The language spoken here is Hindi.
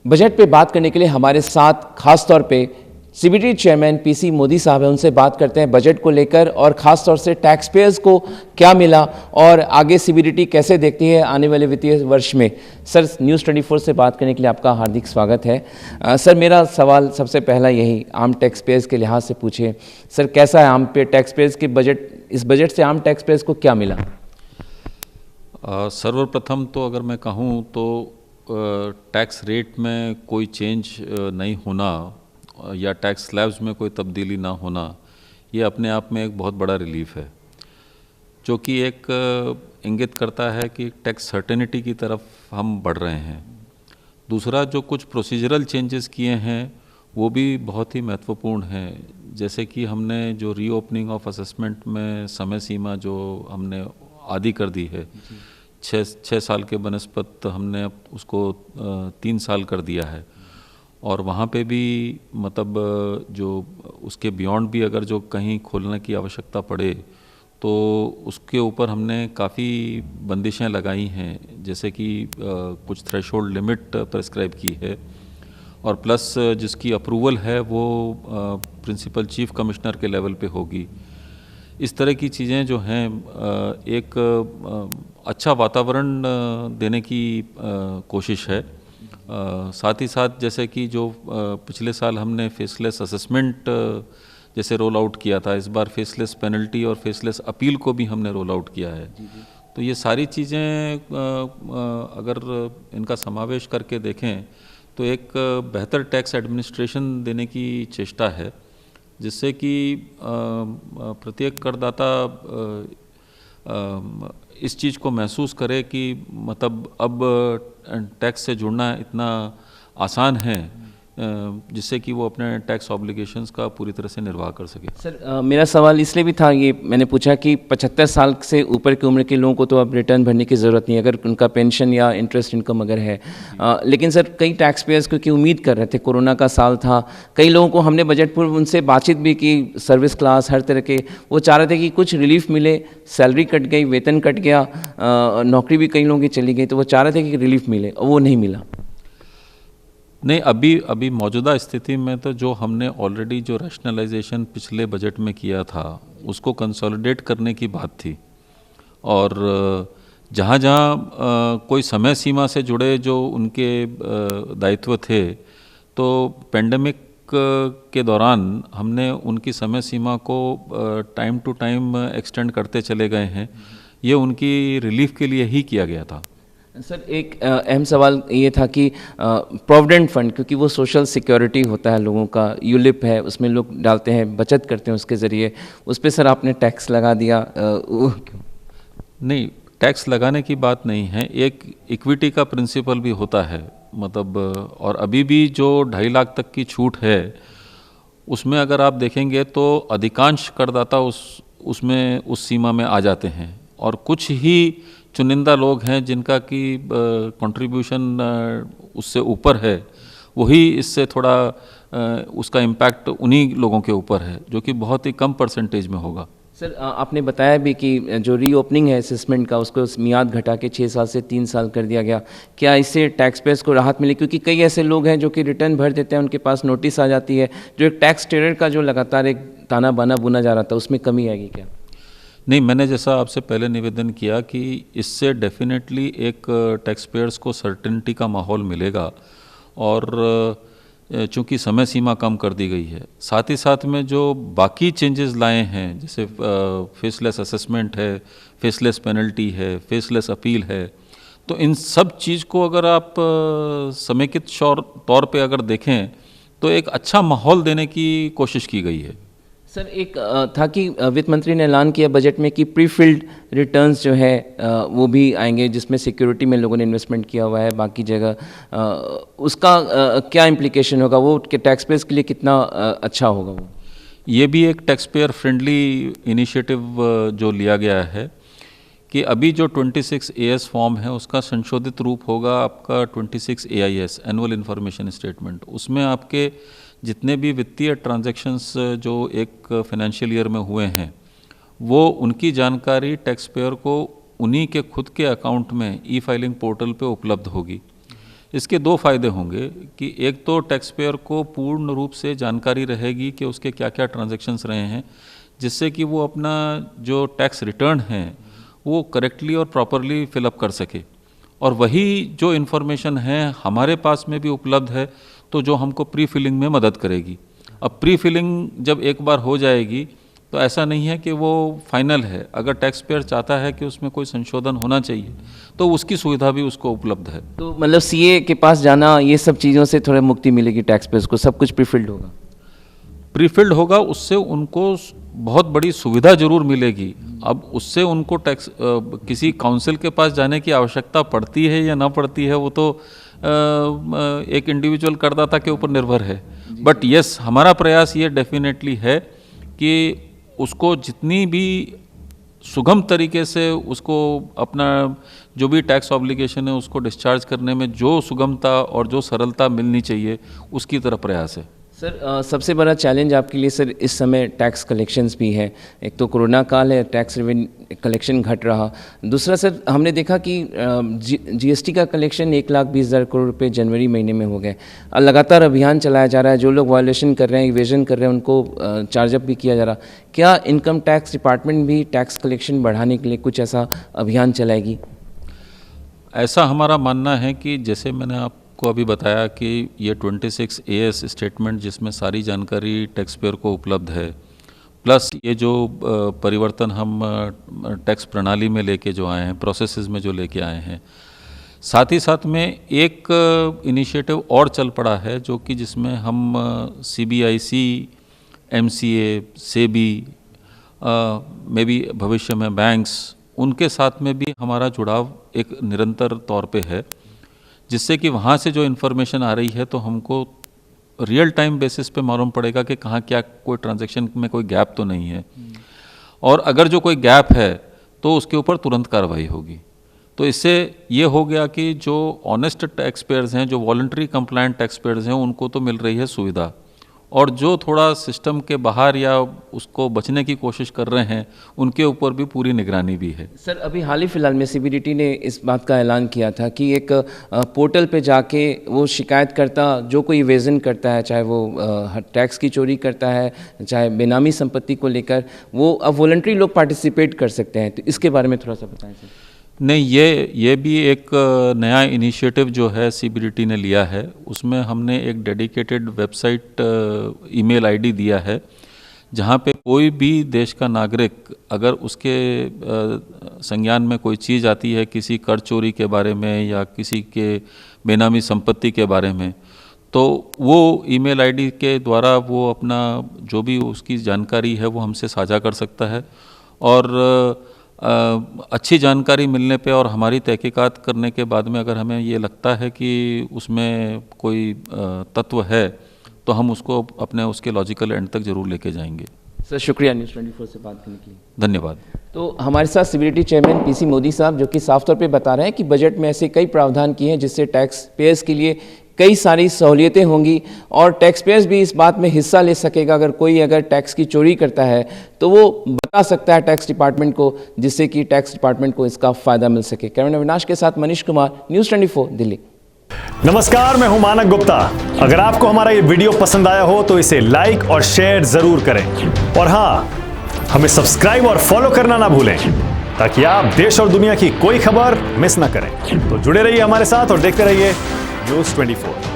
बजट पे बात करने के लिए हमारे साथ खास तौर पे सीबीडी चेयरमैन पीसी मोदी साहब हैं। उनसे बात करते हैं बजट को लेकर और ख़ास तौर से टैक्स पेयर्स को क्या मिला और आगे सीबीडीटी कैसे देखती है आने वाले वित्तीय वर्ष में। सर, न्यूज़ 24 से बात करने के लिए आपका हार्दिक स्वागत है। सर, मेरा सवाल सबसे पहला यही आम टैक्स पेयर्स के लिहाज से पूछे, सर कैसा है आम पे टैक्स पेयर्स के बजट, इस बजट से आम टैक्स पेयर्स को क्या मिला? सर्वप्रथम तो अगर मैं कहूँ तो टैक्स रेट में कोई चेंज नहीं होना या टैक्स स्लैब्स में कोई तब्दीली ना होना, ये अपने आप में एक बहुत बड़ा रिलीफ है, जो कि एक इंगित करता है कि टैक्स सर्टेनिटी की तरफ हम बढ़ रहे हैं। दूसरा, जो कुछ प्रोसीजरल चेंजेस किए हैं वो भी बहुत ही महत्वपूर्ण हैं, जैसे कि हमने जो रीओपनिंग ऑफ असेसमेंट में समय सीमा जो हमने आदी कर दी है, 6 साल के बनस्पत हमने उसको 3 साल कर दिया है। और वहाँ पे भी मतलब जो उसके बियॉन्ड भी अगर जो कहीं खोलने की आवश्यकता पड़े तो उसके ऊपर हमने काफ़ी बंदिशें लगाई हैं, जैसे कि कुछ थ्रेशोल्ड लिमिट प्रेस्क्राइब की है और प्लस जिसकी अप्रूवल है वो प्रिंसिपल चीफ कमिश्नर के लेवल पे होगी। इस तरह की चीज़ें जो हैं एक अच्छा वातावरण देने की कोशिश है। साथ ही साथ जैसे कि जो पिछले साल हमने फेसलेस असेसमेंट जैसे रोल आउट किया था, इस बार फेसलेस पेनल्टी और फेसलेस अपील को भी हमने रोल आउट किया है। तो ये सारी चीज़ें अगर इनका समावेश करके देखें तो एक बेहतर टैक्स एडमिनिस्ट्रेशन देने की चेष्टा है, जिससे कि प्रत्येक करदाता इस चीज़ को महसूस करे कि मतलब अब टैक्स से जुड़ना इतना आसान है, जिससे कि वो अपने टैक्स ऑब्लिगेशंस का पूरी तरह से निर्वाह कर सके। सर, मेरा सवाल इसलिए भी था, ये मैंने पूछा कि 75 साल से ऊपर की उम्र के लोगों को तो अब रिटर्न भरने की ज़रूरत नहीं है अगर उनका पेंशन या इंटरेस्ट इनकम अगर है। लेकिन सर कई टैक्स पेयर्स क्योंकि उम्मीद कर रहे थे, कोरोना का साल था, कई लोगों को हमने बजट पूर्व उनसे बातचीत भी की, सर्विस क्लास हर तरह के, वो चाह रहे थे कि कुछ रिलीफ मिले, सैलरी कट गई, वेतन कट गया, नौकरी भी कई लोगों की चली गई, तो वो चाह रहे थे कि रिलीफ मिले और वो नहीं मिला। नहीं, अभी मौजूदा स्थिति में तो जो हमने ऑलरेडी जो रैशनलाइजेशन पिछले बजट में किया था उसको कंसोलिडेट करने की बात थी, और जहाँ जहाँ कोई समय सीमा से जुड़े जो उनके दायित्व थे, तो पेंडेमिक के दौरान हमने उनकी समय सीमा को टाइम टू टाइम एक्सटेंड करते चले गए हैं। ये उनकी रिलीफ के लिए ही किया गया था। सर, एक अहम सवाल ये था कि प्रोविडेंट फंड, क्योंकि वो सोशल सिक्योरिटी होता है लोगों का, यूलिप है, उसमें लोग डालते हैं, बचत करते हैं उसके ज़रिए, उस पर सर आपने टैक्स लगा दिया, वो क्यों? नहीं, टैक्स लगाने की बात नहीं है, एक इक्विटी का प्रिंसिपल भी होता है, मतलब और अभी भी जो 2.5 लाख तक की छूट है उसमें अगर आप देखेंगे तो अधिकांश करदाता उसमें उस सीमा में आ जाते हैं, और कुछ ही चुनिंदा लोग हैं जिनका कि कंट्रीब्यूशन उससे ऊपर है, वही इससे थोड़ा उसका इम्पैक्ट उन्हीं लोगों के ऊपर है, जो कि बहुत ही कम परसेंटेज में होगा। सर, आपने बताया भी कि जो रीओपनिंग है असेसमेंट का, उसको मियाद घटा के 6 साल से 3 साल कर दिया गया, क्या इससे टैक्स पेयर्स को राहत मिली? क्योंकि कई ऐसे लोग हैं जो कि रिटर्न भर देते हैं, उनके पास नोटिस आ जाती है, जो एक टैक्स टेरर का जो लगातार एक ताना बाना बुना जा रहा था, उसमें कमी आएगी क्या? नहीं, मैंने जैसा आपसे पहले निवेदन किया कि इससे डेफिनेटली एक टैक्स पेयर्स को सर्टेनिटी का माहौल मिलेगा, और चूँकि समय सीमा कम कर दी गई है, साथ ही साथ में जो बाकी चेंजेस लाए हैं, जैसे फेसलेस असेसमेंट है, फेसलेस पेनल्टी है, फेसलेस अपील है, तो इन सब चीज़ को अगर आप समेकित तौर पे अगर देखें तो एक अच्छा माहौल देने की कोशिश की गई है। सर, एक था कि वित्त मंत्री ने ऐलान किया बजट में कि प्री फिल्ड रिटर्न्स जो है वो भी आएंगे, जिसमें सिक्योरिटी में लोगों ने इन्वेस्टमेंट किया हुआ है, बाकी जगह उसका क्या इम्प्लीकेशन होगा, वो टैक्स पेयर्स के लिए कितना अच्छा होगा? वो ये भी एक टैक्स पेयर फ्रेंडली इनिशिएटिव जो लिया गया है कि अभी जो 26 AS फॉर्म है उसका संशोधित रूप होगा आपका 26 AIS, एनुअल इन्फॉर्मेशन स्टेटमेंट। उसमें आपके जितने भी वित्तीय ट्रांजैक्शंस जो एक फाइनेंशियल ईयर में हुए हैं, वो उनकी जानकारी टैक्स पेयर को उन्हीं के खुद के अकाउंट में ई फाइलिंग पोर्टल पे उपलब्ध होगी। इसके दो फायदे होंगे कि एक तो टैक्स पेयर को पूर्ण रूप से जानकारी रहेगी कि उसके क्या क्या ट्रांजैक्शंस रहे हैं, जिससे कि वो अपना जो टैक्स रिटर्न है वो करेक्टली और प्रॉपरली फिलअप कर सके। और वही जो इन्फॉर्मेशन है हमारे पास में भी उपलब्ध है, तो जो हमको प्री फिलिंग में मदद करेगी। अब प्री फिलिंग जब एक बार हो जाएगी तो ऐसा नहीं है कि वो फाइनल है। अगर टैक्स पेयर चाहता है कि उसमें कोई संशोधन होना चाहिए तो उसकी सुविधा भी उसको उपलब्ध है। तो मतलब सीए के पास जाना, ये सब चीज़ों से थोड़ा मुक्ति मिलेगी टैक्स पेयर्स को, सब कुछ प्रीफिल्ड होगा? प्रीफिल्ड होगा, उससे उनको बहुत बड़ी सुविधा जरूर मिलेगी। अब उससे उनको टैक्स किसी काउंसिल के पास जाने की आवश्यकता पड़ती है या ना पड़ती है, वो तो एक इंडिविजुअल करदाता के ऊपर निर्भर है। बट यस, हमारा प्रयास ये डेफिनेटली है कि उसको जितनी भी सुगम तरीके से उसको अपना जो भी टैक्स ऑब्लिगेशन है उसको डिस्चार्ज करने में जो सुगमता और जो सरलता मिलनी चाहिए, उसकी तरफ प्रयास है। सर सबसे बड़ा चैलेंज आपके लिए सर इस समय टैक्स कलेक्शंस भी है। एक तो कोरोना काल है, टैक्स रेवेन्यू कलेक्शन घट रहा। दूसरा सर, हमने देखा कि जीएसटी का कलेक्शन 1,20,000 करोड़ रुपए जनवरी महीने में हो गए। लगातार अभियान चलाया जा रहा है, जो लोग वायलेशन कर रहे हैं, इवेजन कर रहे हैं, उनको चार्जअप भी किया जा रहा। क्या इनकम टैक्स डिपार्टमेंट भी टैक्स कलेक्शन बढ़ाने के लिए कुछ ऐसा अभियान चलाएगी? ऐसा हमारा मानना है कि जैसे मैंने आपको अभी बताया कि ये 26 AS स्टेटमेंट जिसमें सारी जानकारी टैक्स पेयर को उपलब्ध है, प्लस ये जो परिवर्तन हम टैक्स प्रणाली में लेके जो आए हैं, प्रोसेसेस में जो लेके आए हैं, साथ ही साथ में एक इनिशिएटिव और चल पड़ा है जो कि जिसमें हम CBIC, MCA, SEBI, में भी भविष्य में बैंक्स, उनके साथ में भी हमारा जुड़ाव एक निरंतर तौर पे है, जिससे कि वहाँ से जो इन्फॉर्मेशन आ रही है तो हमको रियल टाइम बेसिस पे मालूम पड़ेगा कि कहाँ क्या कोई ट्रांजैक्शन में कोई गैप तो नहीं है, और अगर जो कोई गैप है तो उसके ऊपर तुरंत कार्रवाई होगी। तो इससे ये हो गया कि जो ऑनेस्ट टैक्स पेयर्स हैं, जो वॉलंटरी कंप्लायंट टैक्स पेयर्स हैं, उनको तो मिल रही है सुविधा, और जो थोड़ा सिस्टम के बाहर या उसको बचने की कोशिश कर रहे हैं उनके ऊपर भी पूरी निगरानी भी है। सर अभी हाल ही फिलहाल में CBDT ने इस बात का ऐलान किया था कि एक पोर्टल पे जाके वो शिकायत करता, जो कोई इवेजन करता है, चाहे वो टैक्स की चोरी करता है, चाहे बेनामी संपत्ति को लेकर, वो अब वॉलंटरी लोग पार्टिसिपेट कर सकते हैं। तो इसके बारे में थोड़ा सा बताएं सर। नहीं, ये भी एक नया इनिशिएटिव जो है CBDT ने लिया है। उसमें हमने एक डेडिकेटेड वेबसाइट ईमेल ID दिया है, जहाँ पे कोई भी देश का नागरिक अगर उसके संज्ञान में कोई चीज़ आती है किसी कर चोरी के बारे में या किसी के बेनामी संपत्ति के बारे में, तो वो ईमेल ID के द्वारा वो अपना जो भी उसकी जानकारी है वो हमसे साझा कर सकता है। और अच्छी जानकारी मिलने पे और हमारी तहकीकात करने के बाद में अगर हमें ये लगता है कि उसमें कोई तत्व है तो हम उसको अपने उसके लॉजिकल एंड तक जरूर लेके जाएंगे। सर शुक्रिया न्यूज़ 24 से बात करने के लिए। धन्यवाद। तो हमारे साथ CBDT चेयरमैन PC मोदी साहब, जो कि साफ तौर पे बता रहे हैं कि बजट में ऐसे कई प्रावधान किए हैं जिससे टैक्स पेयर्स के लिए कई सारी सहूलियतें होंगी, और टैक्स पेयर्स भी इस बात में हिस्सा ले सकेगा। अगर टैक्स की चोरी करता है तो वो बता सकता है टैक्स डिपार्टमेंट को, जिससे कि टैक्स डिपार्टमेंट को इसका फ़ायदा मिल सके। कैमरा अविनाश के साथ मनीष कुमार, न्यूज़ 24 दिल्ली। नमस्कार, मैं हूं मानक गुप्ता। अगर आपको हमारा ये वीडियो पसंद आया हो तो इसे लाइक और शेयर जरूर करें, और हाँ, हमें सब्सक्राइब और फॉलो करना ना भूलें ताकि आप देश और दुनिया की कोई खबर मिस ना करें। तो जुड़े रहिए हमारे साथ और देखते रहिए न्यूज़ 24।